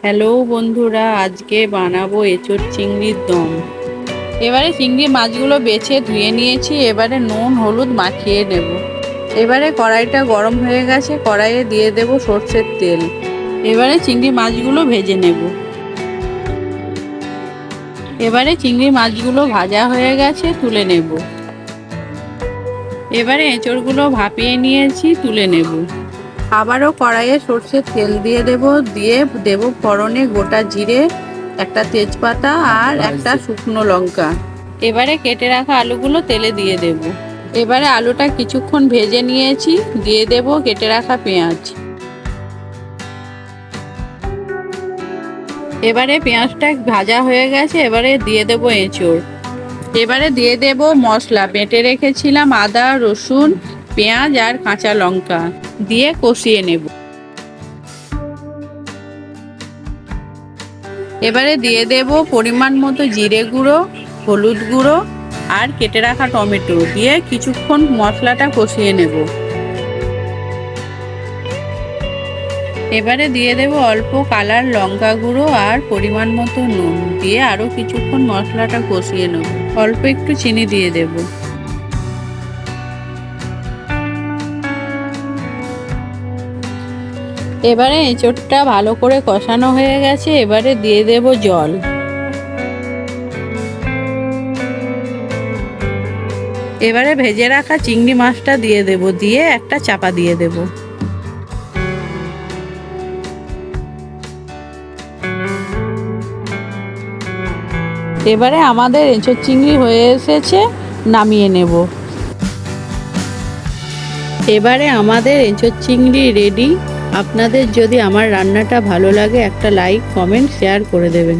Hello বন্ধুরা, আজকে বানাবো এঁচোড় চিংড়ির দম। এবারে চিংড়ি মাছগুলো বেছে ধুয়ে নিয়েছি। এবারে নুন হলুদ মাখিয়ে নেব। এবারে কড়াইটা গরম হয়ে গেছে, কড়াইয়ে দিয়ে দেব সর্ষের তেল। এবারে চিংড়ি মাছগুলো ভেজে নেব। এবারে চিংড়ি মাছগুলো ভাজা হয়ে গেছে, তুলে নেব। এবারে এঁচোড়গুলো ভাপিয়ে নিয়েছি, তুলে নেব। আবারও কড়াইয়ে সর্ষের তেল দিয়ে দেব ফোড়নে গোটা জিরে, একটা তেজপাতা আর একটা শুকনো লঙ্কা। এবারে কেটে রাখা আলুগুলো তেলে দিয়ে দেব। এবারে আলুটা কিছুক্ষণ ভেজে নিয়েছি, দিয়ে দেব কেটে রাখা পেঁয়াজ। এবারে পেঁয়াজটা ভাজা হয়ে গেছে, এবারে দিয়ে দেব এঁচোড়। এবারে দিয়ে দেব মশলা, বেটে রেখেছিলাম আদা রসুন পেঁয়াজ আর কাঁচা লঙ্কা, দিয়ে কষিয়ে নেব। এবারে দিয়ে দেব পরিমাণ মতো জিরে গুঁড়ো, হলুদ গুঁড়ো আর কেটে রাখা টমেটো, দিয়ে কিছুক্ষণ মশলাটা কষিয়ে নেব। এবারে দিয়ে দেব অল্প কালার লঙ্কা গুঁড়ো আর পরিমাণ মতো নুন, দিয়ে আরও কিছুক্ষণ মশলাটা কষিয়ে নেব। অল্প একটু চিনি দিয়ে দেব। এবারে এঁচোড়টা ভালো করে কষানো হয়ে গেছে, এবারে দিয়ে দেব জল। এবারে ভেজে রাখা চিংড়ি মাছটা দিয়ে দেব, দিয়ে একটা চাপা দিয়ে দেব। এবারে আমাদের এঁচোড় চিংড়ি হয়ে এসেছে, নামিয়ে নেব। এবারে আমাদের এঁচোড় চিংড়ি রেডি। আপনাদের যদি আমার রান্নাটা ভালো লাগে, একটা লাইক কমেন্ট শেয়ার করে দেবেন।